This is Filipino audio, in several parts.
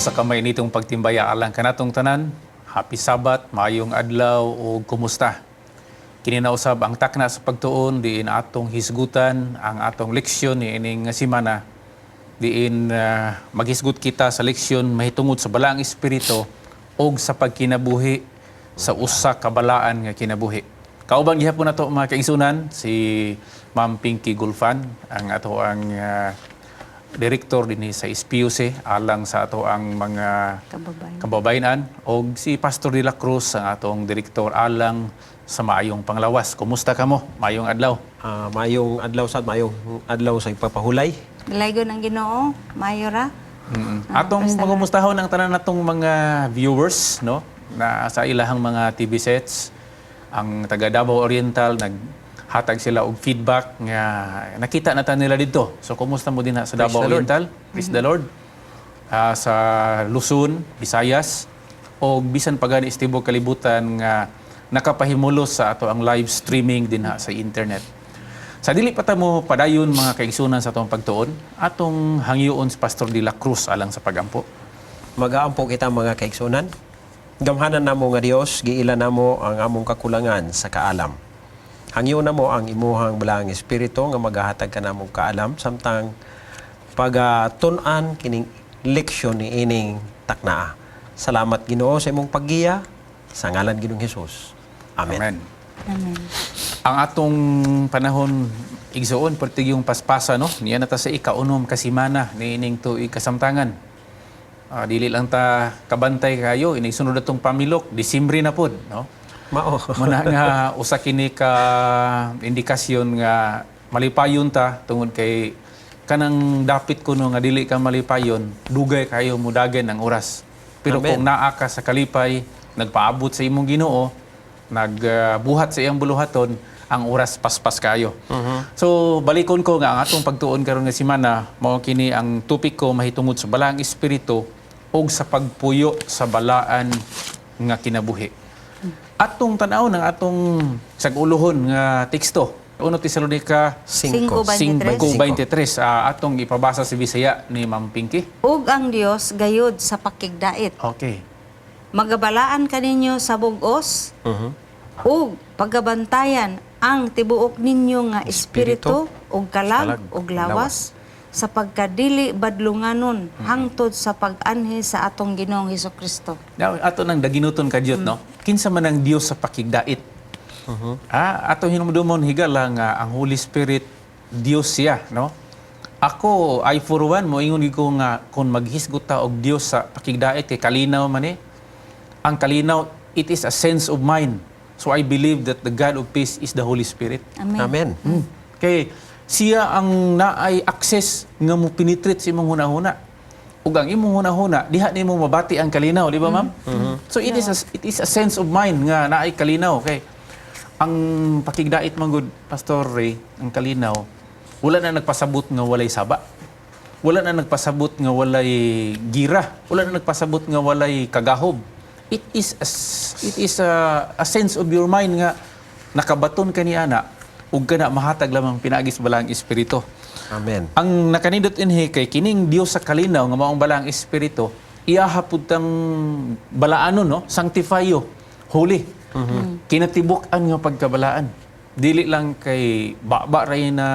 Sa kamay nitong pagtimbaya alang kanatong tanan, happy Sabat, maayong adlaw o kumusta. Kininausab ang takna sa pagtuon, diin atong hisgutan ang atong leksyon ni ining simana. Diin maghisgut kita sa leksyon mahitungod sa balaang espiritu o sa pagkinabuhi sa usa ka balaan nga kinabuhi. Kauban gihapon nato mga kaigsunan si Ma'am Pinky Gulfan, ang ato ang direktor din sa SPUC alang sa ato ang mga kababayan o si Pastor De La Cruz ang atong direktor alang sa maayong panglawas. Kumusta ka mo? Maayong adlaw. Mayong adlaw sad, mayong adlaw sa ipapahulay. Laygo ng Ginoo, Mayora. Atong pangumustahon ang tanan natong mga viewers no na sa ilahang mga TV sets, ang taga Davao Oriental hatag sila og feedback nga nakita na ta nila dito. So kumusta mo din sa Davao Oriental? Praise the Lord. Sa Luzon, Visayas o bisan pa gani istibok kalibutan nga nakapahimulos sa ato ang live streaming din sa internet. Sa dili pa ta mo padayon mga kaigsunan sa atong pagtuon, atong hangyoon si Pastor De La Cruz alang sa pagampo. Magaampo kita mga kaigsunan. Gamhanan namo nga Dios, giila namo ang among kakulangan sa kaalam. Hangyo na mo ang imuhang balaang espiritu nga maghahatag ka namong kaalam samtang pagatunan kining leksyon ni ining taknaa. Salamat Ginoo sa imong paggiya sa ngalan Ginoong Hesus. Amen. Amen. Amen. Ang atong panahon igsuon pertig yung paspasa no. Niya na ta sa ikaunom ka semana ni ining tuig kasamtangan. Dili lang ta kabantay kayo ining sunod atong pamilok, Disyembre na pod, no. Mao. Muna nga usa kini ka indikasyon nga malipayon ta tungod kay kanang dapit kuno nga dili ka malipayon, dugay kayo mudagan ang oras. Pero Amen. kung naa ka sa kalipay, nagpaabot sa imong Ginoo, nagbuhat sa iyang buluhaton, ang oras paspas kayo. So balikon ko nga ang atong pagtuon karon nga semana, mao kini ang topic ko mahitungod sa balaang espiritu og sa pagpuyo sa balaan nga kinabuhi. Atong tanaw ng atong saguluhon nga teksto. 1 Tesalonica 5:23. 5:23. Atong ipabasa sa Bisaya ni Ma'am Pinky. Ug ang Dios gayud sa pakigdait. Okay. Magabalaan kaninyo sa bug-os ug pagabantayan ang tibuok ninyo nga espiritu ug kalag ug lawas sa pagkadili badlunganon hangtod sa pag-anhi sa atong Ginoong Hesukristo. Now, ato nang daginuton kadyot, no? Kinsa man ang Dios sa pakigdait. Ato hinumdumon higala nga ang Holy Spirit Dios siya, no? Ako, I for one, mo ingon ko nga kung maghisgot ta og Dios sa pakigdait kay kalinaw man ang kalinaw, it is a sense of mind. So I believe that the God of peace is the Holy Spirit. Amen. Amen. Kay siya ang naay access nga mo penetrate sa imong hunahuna. Ug ang imong hunahuna diha nimo mabati ang kalinaw, di ba ma'am? So it is a sense of mind nga naay kalinaw kay ang pakigdait man gud Pastor Ray, ang kalinaw wala na nagpasabot nga walay saba. Wala na nagpasabot nga walay gira. Wala na nagpasabot nga walay kagahob. It is a sense of your mind nga nakabaton kaniana ug kana mahatag lamang pinagis balaang espiritu. Amen. Ang nakanindot inhi kay kining Dios sa kalinaw nga maong balaang espiritu, iyahapud tang balaanon no, sanctifyo, holy. Kinatibuk-an nga pagkabalaan. Dili lang kay baba ray na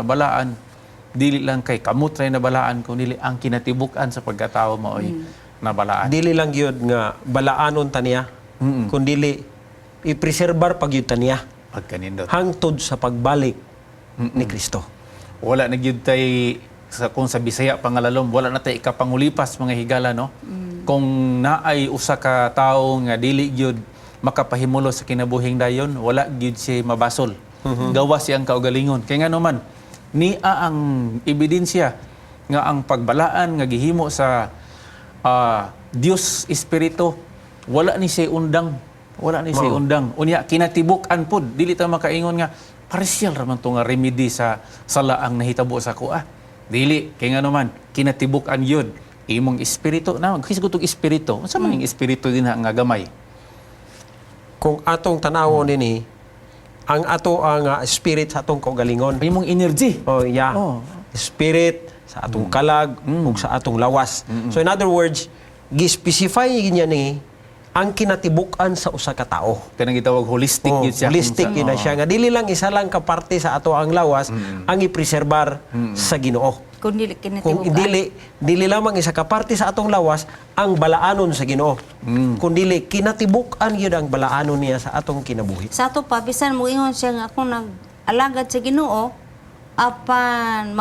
balaan, dili lang kay kamot ray na balaan, kundi ang kinatibuk-an sa pagkatao maoy na balaan. Dili lang gyud nga balaanon taniya, kundi i-preserbar pag gyud taniya Pagkanindot. hangtod sa pagbalik ni Kristo. Wala na gyud tay kung sa Bisaya pangalalom, wala na tay ikapangulipas mga higala no. Kung naay usa ka tawo nga dili gyud makapahimulo sa kinabuhing dayon, wala gyud siya mabasol. Gawa siyang kaugalingon. Kay nga naman niya ang ebidensya nga ang pagbalaan nga gihimo sa Dios Espiritu, wala ni siya undang. Wala ni siya undang. Unya kinatibuk-an pod, dili ta makaingon nga partial raman to nga remedy sa laang nahitabo sa kuha. Dili kay nga naman kinatibuk-an yun. Imong espiritu na maghisgot og espiritu. Unsa man ang espiritu dinha nga gamay? Kung atong tanawon nini ang ato ang spirit sa atong kaugalingon. Imong energy. Oh, yeah. Oh. spirit, sa atong kalag, ug sa atong lawas. So in other words, gi-specify niya ni ang kinatibuk-an sa usa ka tawo. Kanang gitawag holistic Oh, yun siya. holistic Kung yun na siya. Nga dili lang isa lang ka parte sa ato ang lawas ang ipreserbar sa Ginoo. Kung dili Kung kinatibukan. dili lamang isa ka parte sa atong lawas ang balaanon sa Ginoo. Kung dili kinatibuk-an yun ang balaanon niya sa atong kinabuhi. Sa ato pa, bisan mo ingon siya nga ako nag-alagad sa Ginoo, apan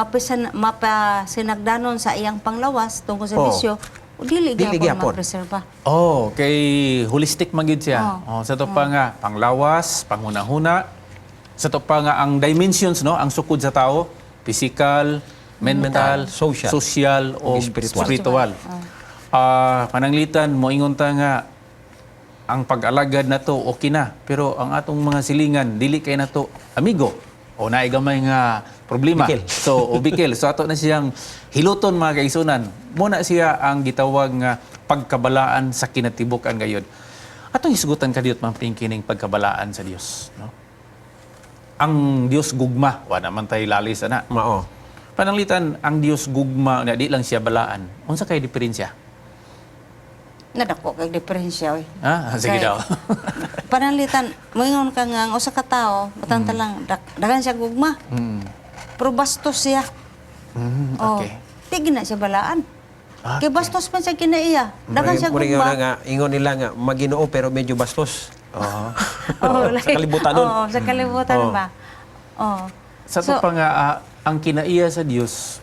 mapasinagdanon sa iyang panglawas tungkol sa Oh. bisyo, dili Dili gyapon. gyapon mapreserba. Oh, kay holistic man gid siya. Oh. Oh, sa to pa nga panglawas, panghuna-huna. Sa to pa nga ang dimensions no, ang sukod sa tao, physical, mental, social, o spiritual. spiritual. Pananglitan mo ingon ta nga ang pag-alagad na to okay na, pero ang atong mga silingan dili kay nato amigo o naay gamay nga problema. Bikil. So, bikil. So, ato na siyang hiluton mga kaigsunan. Muna siya ang gitawag nga pagkabalaan sa kinatibuk ang gayod. Atong isgutan kadiyot mga pingkining pagkabalaan sa Dios. No? Ang Dios gugma. Wala naman tayo lalis na. Mao. Pananglitan, ang Dios gugma, na di lang siya balaan. Unsa kay diferensya? Nadako kay diferensya oy. Sige Kay- daw. Panalitan, moingon ka nga ang usa ka tawo, batang talang dagan siya gugma. Pero bastos siya. Okay. Tigin na siya balaan. Kay bastos man siya kinaiya. Dagan siya Muli gugma. nga ingon nila nga Maginoo pero medyo bastos. Oh, Sa kalibutan nun. Oo, sa kalibutan Oo. ba? Oh. Sa to pa nga, ang kinaiya sa Dios,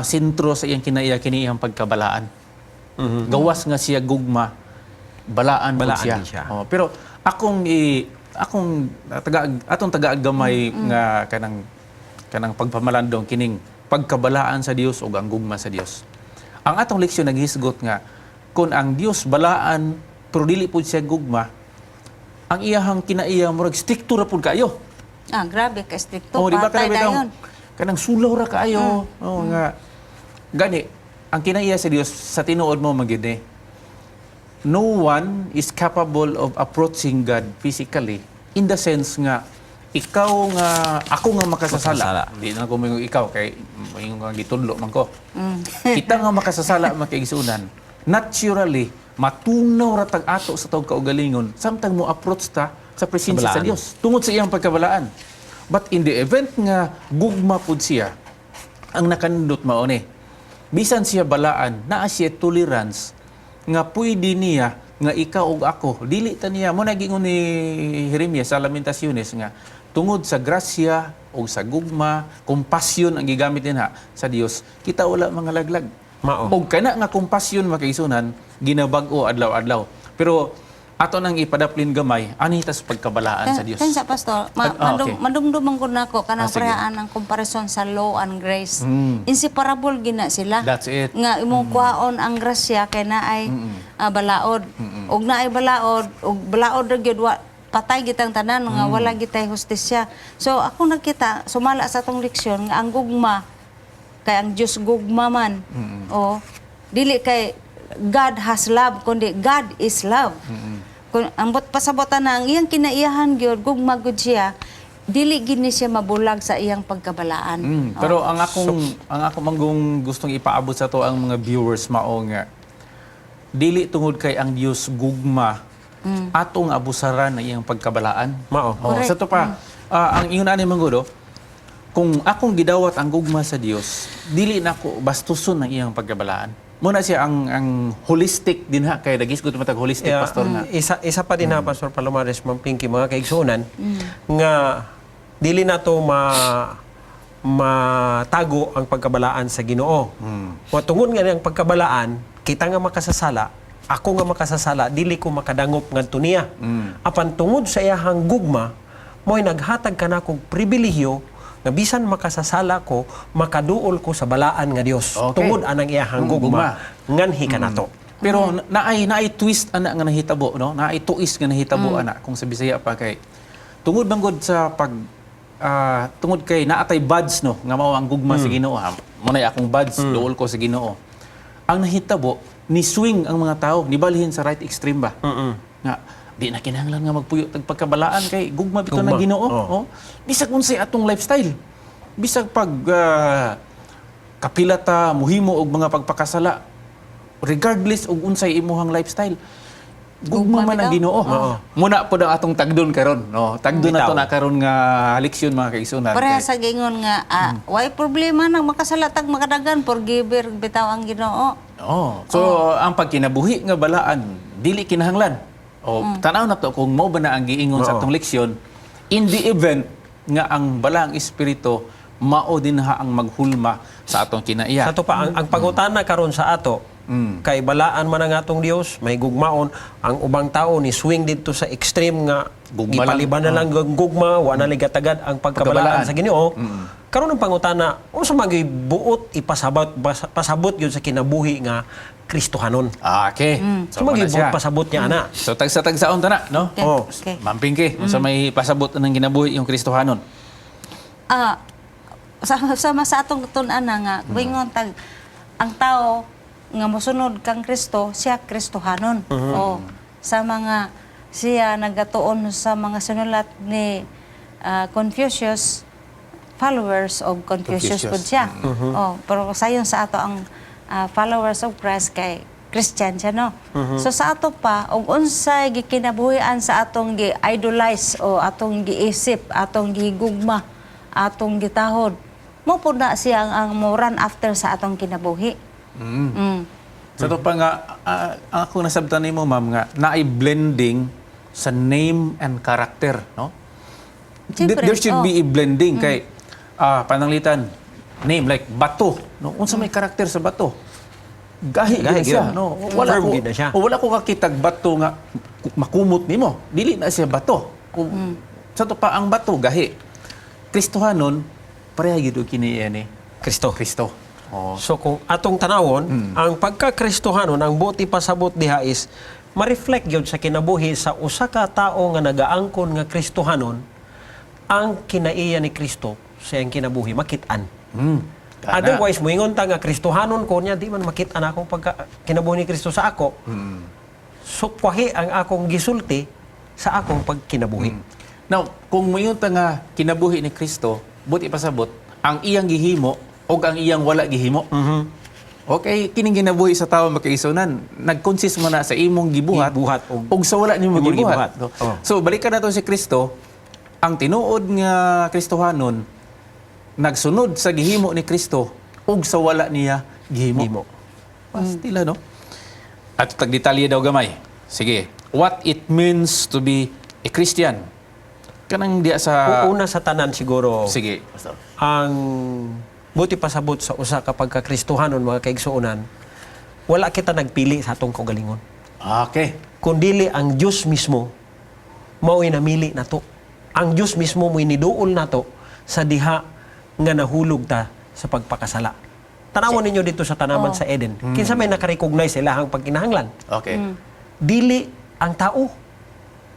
sentro sa iyang kinaiya, kini iyang pagkabalaan. Gawas nga siya gugma, balaan po Balaan siya. din siya. Oh, pero atong taga-gamay nga kanang pagpamalandong kining pagkabalaan sa Dios o ang gugma sa Dios. Ang atong leksyon naghisgot nga kung ang Dios balaan pero dili pud siya gugma, ang iyahang kinaiya murag stricto ra pud kayo. Grabe ka stricto. Oh, di ba Patay dayon. kanang sulaw ra kaayo. Oh, nga gani ang kinaiya sa Dios sa tinuod mo magid eh. No one is capable of approaching God physically in the sense nga ikaw nga ako nga makasasala. Di na ko mingon ikaw kay mingon nga gitudlo man ko. Kita nga makasasala makaigsunan. Naturally matunaw ra tag ato sa tawag kaugalingon samtang mo approach ta sa presensya sa Kabalaan. Dios tungod sa iyang pagkabalaan. But in the event nga gugma pud siya, ang nakanindot mao ni bisan siya balaan, naa siya tolerance nga pwede niya nga ikaw ug ako dili ta niya mo nagingon ni Jeremias sa Lamentaciones nga tungod sa grasya o sa gugma, kompasyon ang gigamit dinha sa Dios, kita wala mga laglag. Mao. Og kana nga kompasyon makaisunan ginabag-o adlaw-adlaw. Pero ato nang ipadaplin gamay ani ta sa pagkabalaan sa Dios. Kansa pastor, Okay. madumduman ko nako kanang Sige. parehas ang comparison sa law and grace. Inseparable gina sila. That's it. Nga imong kuhaon ang grasya kay naay balaod. Ug naay balaod, ug balaod ra gyud patay gitang tanan nga wala gitay hustisya. So ako nakita sumala sa atong leksyon nga ang gugma kay ang Dios gugma man. O dili kay God has love kundi God is love. Kung ambot pasabotan na ang iyang kinaiyahan gyud gugma gud siya, dili gid ni siya mabulag sa iyang pagkabalaan. Pero ang akong manggong gustong ipaabot sa to ang mga viewers mao nga dili tungod kay ang Dios gugma atong abusaran ang iyang pagkabalaan. Mao. Correct. Sa to pa ang ingon ani manggudo kung akong gidawat ang gugma sa Dios, dili nako bastuson ang iyang pagkabalaan. Muna siya ang holistic din ha kay dagis gud matag holistic pastor nga. Isa pa din na Pastor Palomares Mampingki mga kaigsunan nga dili na to matago ang pagkabalaan sa Ginoo. Tungod nga ang pagkabalaan, kita nga makasasala, ako nga makasasala, dili ko makadangop ngadto niya. Apan tungod sa iyahang gugma, mo'y naghatag ka na kong pribilehyo nga bisan makasasala ko, makaduol ko sa balaan nga Dios. Okay. Tungod anang iyahang gugma, nganhi ka nato. Pero naay twist ana nga nahitabo no, naay tuis nga nahitabo ana kung sa Bisaya pa kay tungod manggod sa tungod kay naatay buds no nga mao ang gugma sa Ginoo. Mo nay akong buds duol ko sa Ginoo. Ang nahitabo ni swing ang mga tao, nibalhin sa right extreme ba. Nga di na kinahanglan nga magpuyo tag pagkabalaan kay gugma bitaw na Gugma. Ginoo. Oh. Bisag unsay atong lifestyle. bisag pag kapilata muhimo og mga pagpakasala regardless og unsay imuhang lifestyle. Gugma man ang bitaw. Ginoo. Muna po ang atong tagdon karon, no. Tagdon na to Bitaw. na karon nga leksyon mga kaigsunan. Pareha sa gingon nga, why problema nang makasalatag makadagan, forgiver bitaw ang Ginoo. Oh, so ang pagkinabuhi nga balaan dili kinahanglan. Tanaw na to kung mao ba na ang giingon sa atong leksyon in the event nga ang balaang espiritu mao din ha ang maghulma sa atong kinaiya. Sa to pa, ang pangutana karon sa ato, kay balaan man ang atong Dios, may gugmaon, ang ubang tao ni swing dito sa extreme nga Gugma lang. gipaliban na lang ang gugma, wa na ligatagad ang pagkabalaan Pagkabalaan. sa Ginoo. Karon ang pangutana, unsa magibuot pasabot gyud sa kinabuhi nga Kristohanon. Okay. So muna siya. magibuot pasabot niya ana. So tagsa-tagsaon ta na, no? Okay. Oh. Okay. Mampingki, unsa may pasabot ng ginabuhi yung Kristohanon? Sama sa atong tun-ana nga, wingon tag ang tao nga mosunod kang Kristo, siya Kristohanon. O sa mga siya nagatuon sa mga sinulat ni Confucius, followers of Confucius pud siya. Pero sayon sa ato ang followers of Christ kay Christian siya, no? So sa ato pa, og unsay gikinabuhian sa atong gi-idolize o atong giisip, atong gigugma, atong gitahod, mo pud na siya ang mo run after sa atong kinabuhi. Sa to pa nga, ang ako nasabtan nimo ma'am nga, naay blending sa name and character, no? Siyempre, There should be a blending kay pananglitan name like bato, no? Unsa may karakter sa bato? Gahi Gahi gyud siya, gyud. no? Firm gyud na siya. Wala ko kakitag bato nga makumot nimo. Dili na siya bato. Sa to pa ang bato gahi. Kristohanon pareha gyud kini ni Kristo. Kristo. Oh. So kung atong tanawon, ang pagka-Kristohanon, ang buti pasabot diha is ma-reflect gyud sa kinabuhi sa usa ka tawo nga nagaangkon nga Kristohanon, ang kinaiya ni Kristo sa iyang kinabuhi makit-an. Kana. Otherwise, moingon ta nga Kristohanon ko niya, di man makit-an akong pagka kinabuhi ni Kristo sa ako. Sukwahi ang akong gisulti sa akong pagkinabuhi. Now, kung mayon ta nga kinabuhi ni Kristo, buti pasabot ang iyang gihimo o ang iyang wala gihimo. Okay, kining ginabuhi sa tawo makaisunan, nag-consist mo na sa imong gibuhat, Gibuhat o sa wala nimo imong gibuhat. gibuhat. Oh. So balikan nato si Kristo, ang tinuod nga Kristohanon nagsunod sa gihimo ni Kristo ug sa wala niya gihimo. Gihimo. Pastila, no? At tagdetalye daw gamay. Sige, what it means to be a Christian. Kanang diya sa... Una sa tanan siguro, Sige. ang buti pasabot sa usa ka pagka-Kristohanon mga kaigsuonan, wala kita nagpili sa atong kaugalingon. Okay. Kundili ang Dios mismo mao'y namili nato. Ang Dios mismo mo'y niduol nato sa diha nga nahulog ta sa pagpakasala. Tanawon ninyo dito sa tanaman sa Eden. Kinsa may nakarecognize sila ang pagkinahanglan. Okay. Dili ang tao.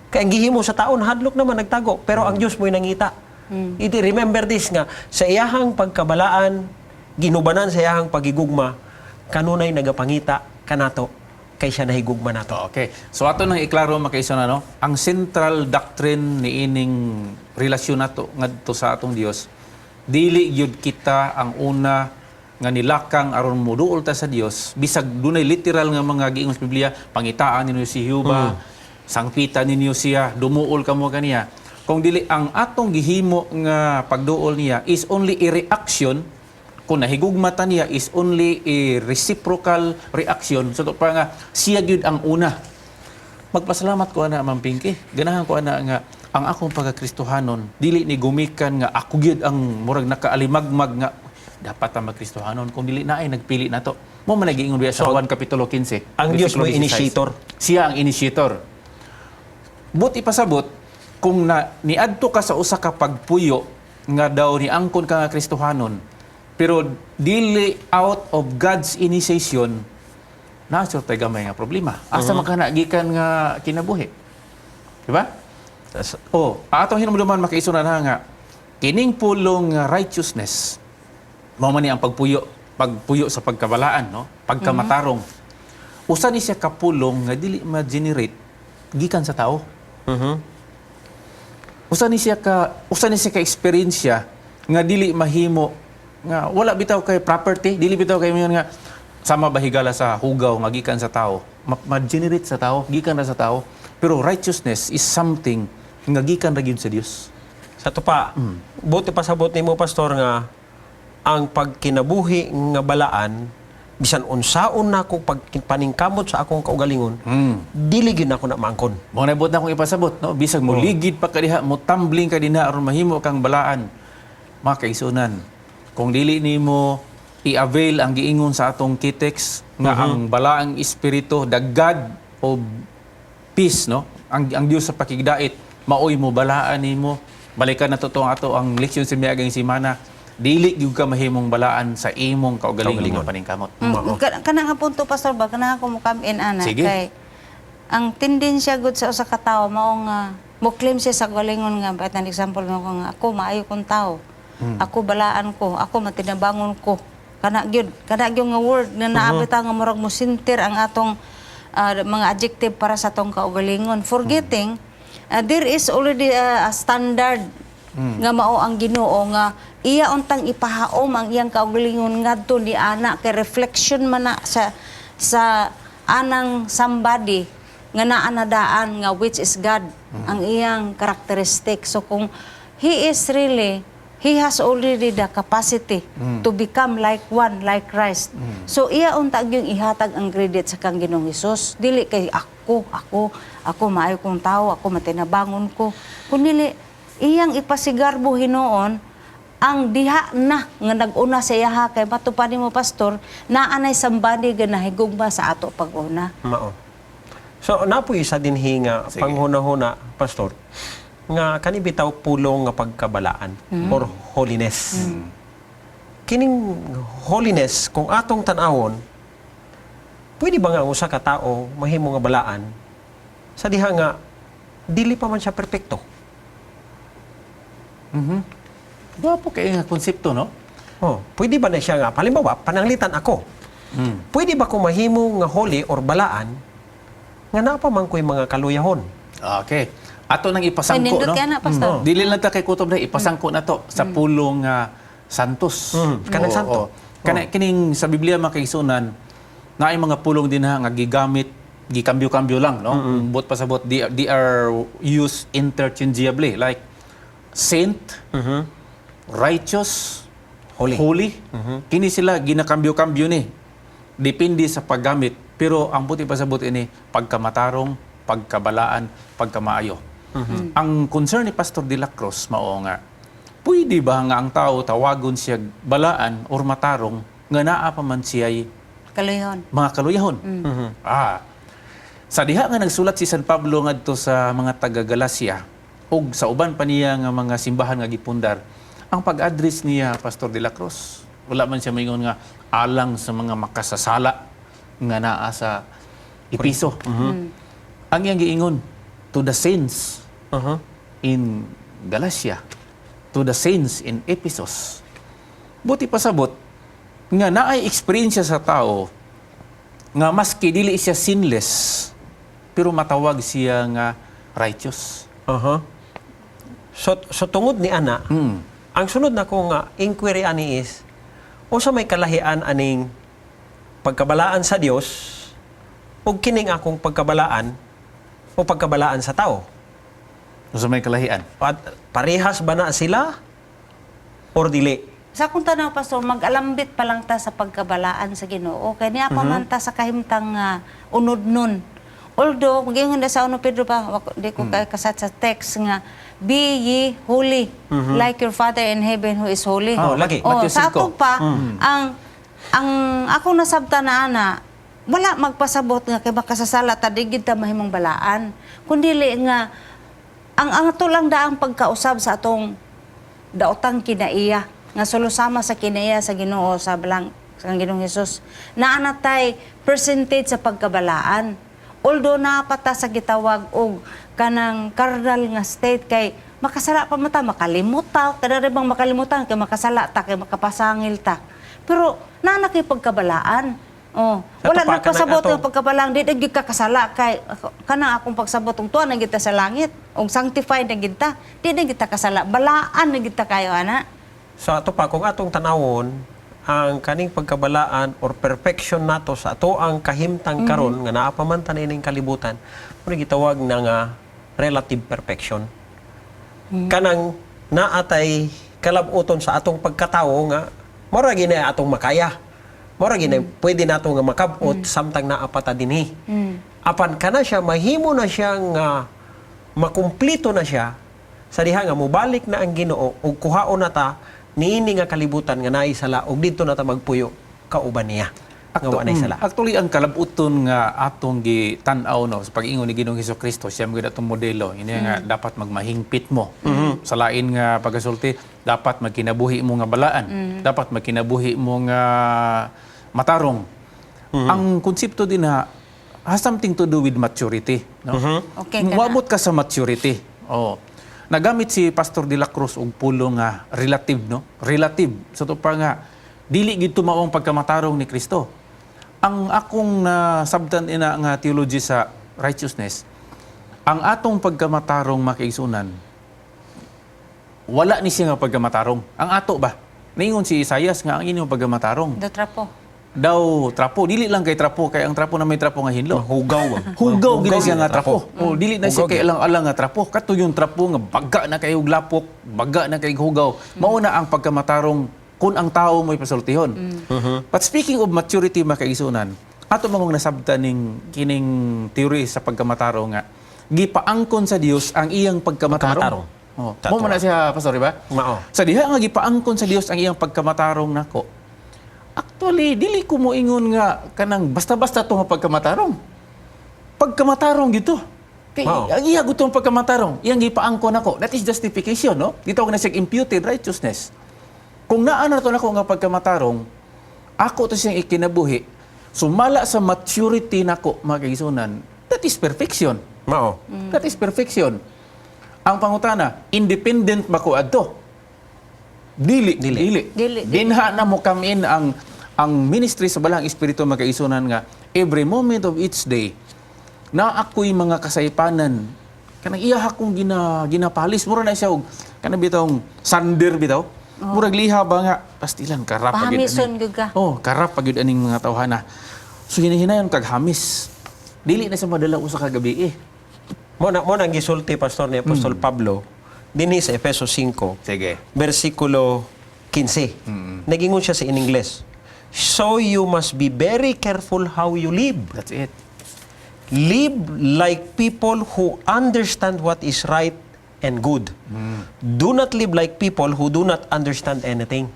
Kaya ang gihimo sa tao nahadlok naman nagtago, pero ang Dios mo'y nangita. Iti remember this nga sa iyahang pagkabalaan, ginubanan sa iyahang pagigugma, kanunay nagapangita kanato kay siya nahigugma nato. Okay. So ato nang iklaro makaiso na, no? Ang central doctrine ni ining relasyon nato ngadto sa atong Dios, dili gyud kita ang una nga nilakang aron moduol ta sa Dios bisag dunay literal nga mga giingon sa Biblia, pangitaan ninyo si Jehova, sangpitan ninyo siya, dumuol kamo kaniya. Kung dili ang atong gihimo nga pagduol niya is only a reaction, kung nahigugmata niya is only a reciprocal reaction. So to pa nga siya gyud ang una. Magpasalamat ko ana Ma'am Pinky. Ganahan ko ana nga ang akong pagkakristohanon dili ni gumikan nga ako gyud ang murag nakaalimagmag nga dapat ta magkristohanon kung dili na ay nagpili nato. Mo man nagiingon biya sa 1 kapitulo 15. Ang Dios versikulo mo'y 16. initiator. Siya ang initiator. Buti pasabot kung niadto ka sa usa ka pagpuyo nga daw ni angkon ka nga Kristohanon pero dili out of God's initiation na tay gamay nga problema. Asa man ka na gikan nga kinabuhi. Di ba? Atong hinumduman makaisunan nga kining pulong righteousness mao man ni ang pagpuyo sa pagkabalaan, no? Pagkamatarong. Usa ni siya kapulong nga dili ma-generate gikan sa tao. Usa ni siya ka eksperyensya nga dili mahimo nga wala bitaw kay property, dili bitaw kay mingon nga sama bahigala sa hugaw nga gikan sa tao, ma-generate sa tao, gikan na sa tao. Pero righteousness is something nga gikan ra gyud sa Dios. Sa to pa, buti pasabot nimo pastor nga ang pagkinabuhi nga balaan bisan unsaon nako pagpaningkamot sa akong kaugalingon, dili gyud nako na maangkon. Mo nabot na akong ipasabot, no? Bisag mo ligid pa kadiha, mo tumbling ka dinha aron mahimo kang balaan. Mga kaisunan, kung dili nimo i-avail ang giingon sa atong kitex nga ang balaang espiritu, the God of peace, no? Ang Dios sa pakigdait, maoy mo balaan nimo. Balikan na totoo ato ang leksyon sa miagang simana. Dili gyud ka mahimong balaan sa imong kaugalingon nga paningkamot. Kana nga punto pastor ba kana ako mo come in ana Sige. kay ang tendensya gud sa usa ka tawo mao nga mo claim siya sa kaugalingon nga bat an example mo ko nga ako maayo kong tawo. Ako balaan ko, ako matinabangon ko. Kana gyud nga word na naabita nga murag mo sintir ang atong mga adjective para sa atong kaugalingon, forgetting there is already a standard nga mao ang Ginoo nga iya untang ipahaom ang iyang kaugalingon ngadto ni ana kay reflection man na sa anang somebody nga naa na daan nga which is God ang iyang characteristic. So kung he has already the capacity to become like one, like Christ. So iya untag yung ihatag ang credit sa kang Ginoong Hesus. Dili kay ako maayo kong tao, ako matinabangon ko. Kundi iyang ipasigarbo hinoon ang diha na nga nag-una sa iyaha kay matupad mo pastor na anay somebody nga nahigugma sa ato pag-una. Mao. So napoy isa dinhi nga Sige. panghuna-huna pastor nga kani bitaw pulong nga pagkabalaan or holiness. Kining holiness kung atong tan-awon, pwede ba nga ang usa ka tao mahimo nga balaan sa diha nga dili pa man siya perpekto? Wapo kay nga konsepto, no? Oh, pwede ba na siya nga halimbawa pananglitan ako? Pwede ba ko mahimo nga holy or balaan nga napa man ko'y mga kaluyahon? Okay. Ato nang ipasangko, Nindot no? ka na, pastor. Dili lang ta kay kutob na ipasangko na to sa pulong santos. Kanang Oo, santo. oo. Kining sa Biblia makaisunan na ay mga pulong din nga gigamit gikambyo-kambyo lang, no? Bot pasabot they are used interchangeably like saint, righteous, holy. Kini sila ginakambyo-kambyo ni. Depende sa paggamit. Pero ang buti pasabot ini pagkamatarong, pagkabalaan, pagkamaayo. Ang concern ni Pastor De La Cruz mao nga pwede ba nga ang tao tawagon siya balaan or matarong nga naa pa man siya'y Kaluyhon. mga kaluyahon? Sa diha nga nagsulat si San Pablo ngadto sa mga taga Galacia ug sa uban pa niya nga mga simbahan nga gipundar, ang pag-address niya Pastor De La Cruz wala man siya maingon nga alang sa mga makasasala nga naa sa Episo. Ang iyang giingon to the saints in Galacia, to the saints in Ephesus. Buti pasabot nga naay experience sa tao nga maski dili siya sinless pero matawag siya nga righteous. So tungod ni ana, ang sunod na ko nga inquiry ani is unsa may kalahian aning pagkabalaan sa Dios ug kining akong pagkabalaan o pagkabalaan sa tao. So may kalahian. At parehas ba na sila or dili? Sa akong tanaw, pastor, mag-alambit pa lang ta sa pagkabalaan sa Ginoo. Kaya niya pa man ta sa kahimtang unod nun. Although, mag-ingon na sa 1 Pedro pa, di ko kasat sa text nga, be ye holy, like your Father in heaven who is holy. Lagi. Matthew Sa 5. ato pa, ang akong nasabta na ana, wala magpasabot nga kay makasasala ta digid ta mahimong balaan. Kundi nga ang ato lang daang pagkausab sa atong daotang kinaiya nga sulusama sa kinaiya sa Ginoo sa Ginoong Hesus. Naanatay percentage sa pagkabalaan. Although napata sa gitawag og kanang carnal nga state kay makasala pa mata makalimot ta kada bang makalimutan kay makasala ta kay makapasangil ta. Pero nanaki pagkabalaan. Wala pa, na pasabot kanang ng pagkabalang di gyud ka kasala kay kanang akong pagsabot ug tuwa na kita sa langit ug sanctified na kita di na kita kasala balaan na kita kayo ana So ato pa kung atong tanawon ang kaning pagkabalaan or perfection nato sa ato ang kahimtang karon nga naa pa man tanan ning kalibutan, mo gitawag na nga relative perfection. Kanang naatay kalabuton sa atong pagkatawo nga mura gini atong makaya. Mura gini pwede nato nga makabot samtang naapata dinhi. Apan kana siya mahimo na siya nga makumplito na siya sa diha nga mobalik na ang Ginoo ug kuhaon na ta niini nga kalibutan nga naay sala ug didto na ta magpuyo kauban niya. Nga wa nay sala. Actually, ang kalabuton nga atong gitan-aw no, sa pag-ingon ni Ginoong Hesukristo, siya mga atong modelo. Ini nga dapat magmahingpit mo. Sa lain nga pagasulti, dapat magkinabuhi mo nga balaan. Dapat magkinabuhi mo nga matarong. Ang konsepto din na has something to do with maturity. No? Okay, kana. Muabot ka sa maturity. Oh. Nagamit si Pastor De La Cruz og pulo nga relative, no? Relative. So to pa nga dili gid tumaong pagkamatarong ni Kristo. Ang akong nasabtan ina nga theology sa righteousness, ang atong pagkamatarong makaigsunan, wala ni siya nga pagkamatarong. Ang ato ba? Naingon si Isaias nga ang inyong pagkamatarong. Dotrapo. Daw trapo, dili lang kay trapo, kay ang trapo na may trapo nga hinlo. Hugaw. Hugaw gina siya nga trapo. trapo. O dili na siya kay alang nga trapo. Kato yung trapo nga baga na kay lapok, baga na kay hugaw. Mao na ang pagkamatarong kung ang tao mo'y pasultihon. But speaking of maturity makaisunan, ato mangong nasabtan ning kining theory sa pagkamatarong nga gipaangkon sa Dios ang iyang pagkamatarong. Oh, mo man na siya pastor, di ba? Mao. Sa diha nga gipaangkon sa Dios ang iyang pagkamatarong nako. Actually, dili ko mo ingon nga kanang basta-basta to nga pagkamatarong. Pagkamatarong gito. Kay ang iya gutong pagkamatarong, iyang gipaangkon nako. That is justification, no? Dito na siya imputed righteousness. Kung naa na to nako nga pagkamatarong, ako to siyang ikinabuhi. Sumala sa maturity nako magigisunan. That is perfection. Mao. That is perfection. Ang pangutana, independent ba ko adto? Dili. Dinha na mo kamin ang ministry sa Balang Espiritu makaisunan nga every moment of each day na ako'y mga kasaypanan kanang iya akong ginapalis mura na siya og kanang bitong sander bitaw. Murag liha ba nga pastilan karap pagid. Pahamisun gyud ka. Oh, karap pagid aning mga tawhana. So hinahinayon kag hamis. Dili na siya madala usa ka gabi eh. Mo na gisulti pastor ni Apostol Pablo dinhi sa Efeso 5. Sige. Versikulo 15. Nagingon siya sa in English. So you must be very careful how you live. That's it. Live like people who understand what is right and good. Do not live like people who do not understand anything.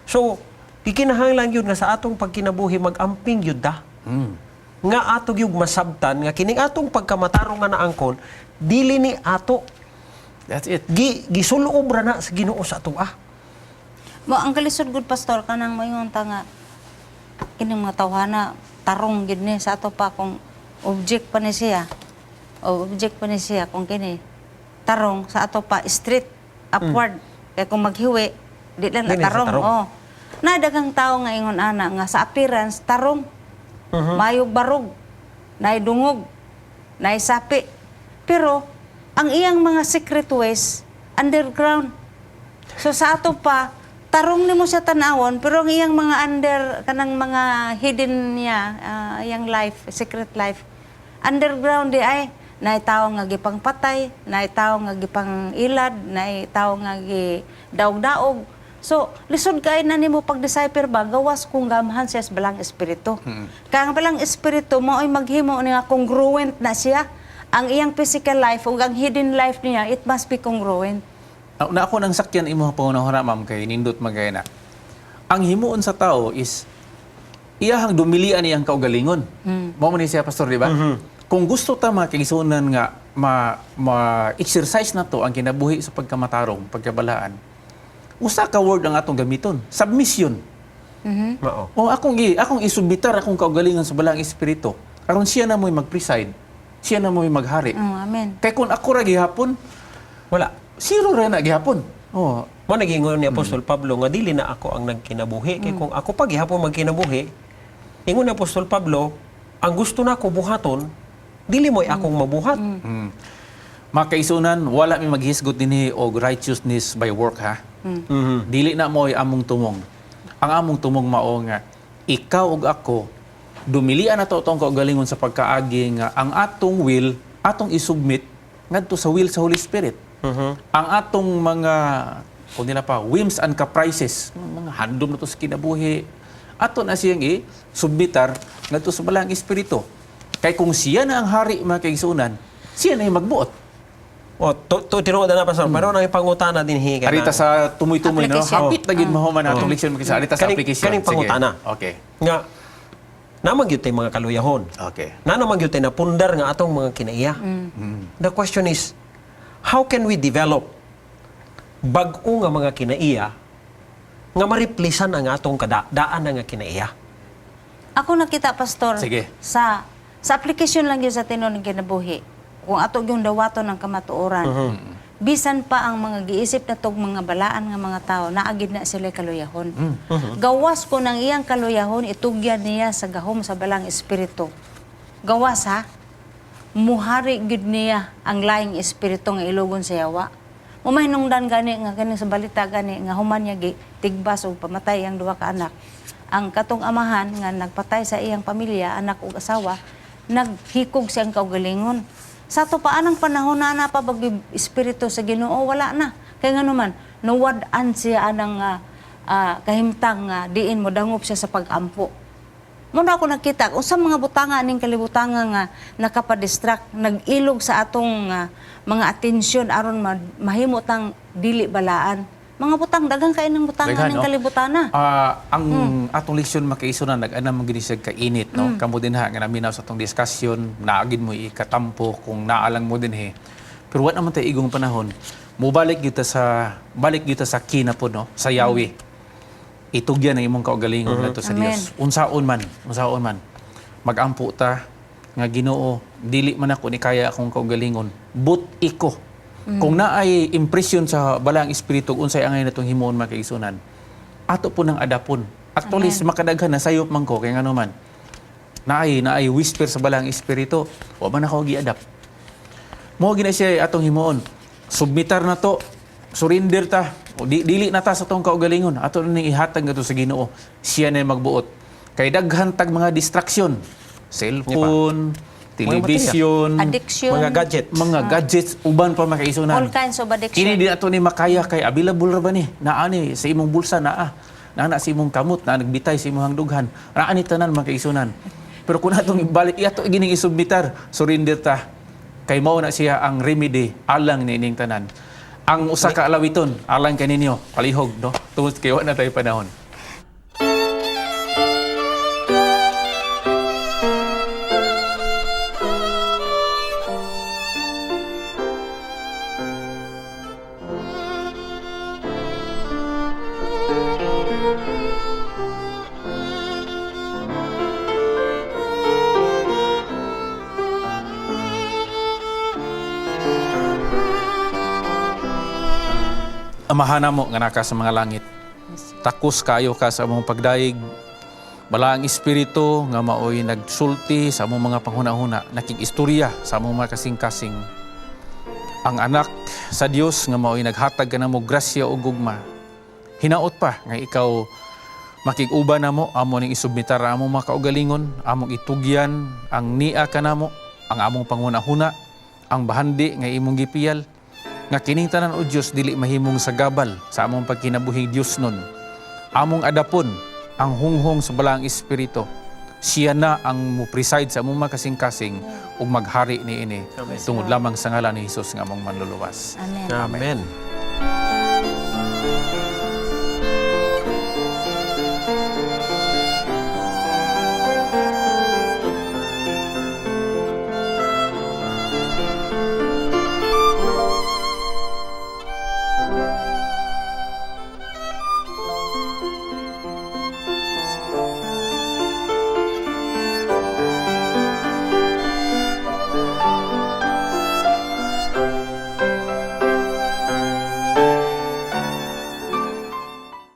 So, ikinahanglan yun nga sa atong pagkinabuhi mag-amping yun da. Nga atong yung masabtan, nga kining atong pagkamatarong nga naangkon, dili ni ato. That's it. Gisulob ra na sa Ginoo sa ato Mo ang kalisod gud pastor kanang mayon ta nga kining mga tawhana tarong gid ni sa ato pa kung object pa ni siya. O object pa ni siya kung kini tarong sa ato pa straight upward. Kaya kung maghiwi di lang na Dili sa tarong. tarong. Oh. Na daghang tawo nga ingon ana nga sa appearance tarong. Mayog barog, nay dungog, nay sapi. Pero ang iyang mga secret ways underground. So sa ato pa tarong nimo siya tanawon pero ang iyang mga kanang mga hidden niya iyang life, secret life underground di ay nay tawo nga gipang patay, nay tawo nga gipang ilad, nay tawo nga gi daog-daog. So, lisod kay na nimo pag-decipher ba gawas kung gamhan siya sa Balang Espiritu. Kaya ang Balang Espiritu mo ay maghimo nga congruent na siya. Ang iyang physical life ug ang hidden life niya, it must be congruent. Na ako nang sakyan imo pangunahon ma'am kay nindot magayna. Ang himuon sa tao is iyahang dumilian iyang kaugalingon. Mao man ni siya pastor, di ba? Kung gusto ta makigsunan nga ma-exercise na to ang kinabuhi sa pagkamatarong, pagkabalaan. Usa ka word ang atong gamiton, submission. Mao. O akong isubitar akong kaugalingon sa Balang Espiritu. Aron siya na mo'y mag-preside. Siya na mo'y maghari. Amen. Kay kung ako ra gihapon, Wala. zero ra na gihapon. Oh, Mo nagingon ni Apostol Pablo nga dili na ako ang nagkinabuhi kay kung ako pa gihapon magkinabuhi, ingon ni Apostol Pablo, ang gusto nako buhaton, dili mo'y akong mabuhat. Mga kaisunan, wala mi maghisgot dinhi og righteousness by work ha. Dili na mo among tumong. Ang among tumong mao nga ikaw ug ako dumilian nato tong kaugalingon sa pagkaagi nga ang atong will atong isubmit ngadto sa will sa Holy Spirit. Ang atong mga kung nila pa whims and caprices, mga handom na to sa kinabuhi, ato na siyang submitar ngadto sa balang espiritu. Kay kung siya na ang hari mga kaigsunan, siya na yung magbuot. O, tinuod na Pastor. Pero nang ipangutana din higa. Arita sa tumoy-tumoy no, Application. hapit na gid mahuman atong leksyon makisa arita sa application. Kaning Sige. pangutana. Okay. Nga, namang yun tayo mga kaluyahon. Okay. Na naman yun tayo na pundar nga atong mga kinaiya. The question is, how can we develop bag-o nga mga kinaiya nga mariplisan ang atong daan nga kinaiya? Ako nakita, Pastor, Sige. sa application lang yun sa tinuod ng kinabuhi. Kung ato yung dawato ng kamatuoran. Bisan pa ang mga giisip na tog mga balaan nga mga tao, naagid na sila kaluyahon. Gawas ko ng iyang kaluyahon, itugyan niya sa gahom sa balang espiritu. Gawas ha, muhari gid niya ang laing espiritu nga ilugon sa yawa. Umahinungdan gani nga gani sa balita gani nga human niya tigbas o pamatay ang duha ka anak. Ang katong amahan nga nagpatay sa iyang pamilya, anak ug asawa, naghikog siyang kaugalingon. Sa to pa anang panahon na pa espiritu sa Ginoo wala na. Kay nga naman nawad-an siya anang kahimtang diin mo dangop siya sa pag-ampo. Muna ako nakita unsa mga butanga ning kalibutanga nga nakapadistract nag-ilog sa atong mga atensyon aron mahimot ang dili balaan. Mga butang daghang kay ng butanga Daghan, ning no? kalibutana. Ang atong leksyon makaisunan nag-ana man gid siya kainit no. Kamo din ha nga naminaw sa atong diskusyon, naagid mo ikatampo kung naalang mo din he. Pero wa naman tay igong panahon. Mubalik gyud balik gyud sa kina po no, sa Yahweh. Itugyan ang imong kaugalingon ngadto sa Amen. Dios. Unsaon man. Magampo ta nga Ginoo, dili man ako ni kaya akong kaugalingon, but iko. Kung naay impression sa balang espiritu unsay angay natong himuon mga kaigsunan, ato po nang adapon. Actually, makadaghan na sayop man ko kay ngano man. Naay whisper sa balang espiritu, wa man ako gi-adapt. Mo gina siya atong himuon. Submitar na to, surrender ta. O dili na ta sa tong kaugalingon. Ato ning ihatag ngadto sa Ginoo. Siya na magbuot. Kay daghan tag mga distraction, cellphone, television, Addiction. Mga gadgets, uban pa makaisunan. All kinds of addiction. Kini di ato ni makaya kay available ra ba ni? Naani sa imong bulsa naa. Naana sa imong kamot na nagbitay sa imong dughan. Naani tanan makaisunan. Pero kung atong ibalik ato gining isubmitar, surrender ta. Kay mao na siya ang remedy alang niining tanan. Ang usa ka alawiton alang kaninyo palihog no. Tungod kay wa na tayo panahon. Amahana mo nga naka sa mga langit. Takos kayo ka sa among pagdaig. Balaang espiritu nga maoy nagsulti sa among mga panghuna-huna, nakig-istorya sa among mga kasing-kasing. Ang anak sa Dios nga maoy naghatag kanamo grasya ug gugma. Hinaot pa nga ikaw makig-uban namo amo ning isubmitar ang among mga kaugalingon, among itugyan ang nia kanamo, ang among panghuna-huna, ang bahandi nga imong gipiyal. Nga kining tanan o Diyos dili mahimong sagabal sa among pagkinabuhing Diyos nun. Among adapon ang hunghong sa balang espiritu. Siya na ang mo-preside sa among makasing-kasing ug maghari niini tungod lamang sa ngalan ni Hesus nga among manluluwas. Amen. Amen.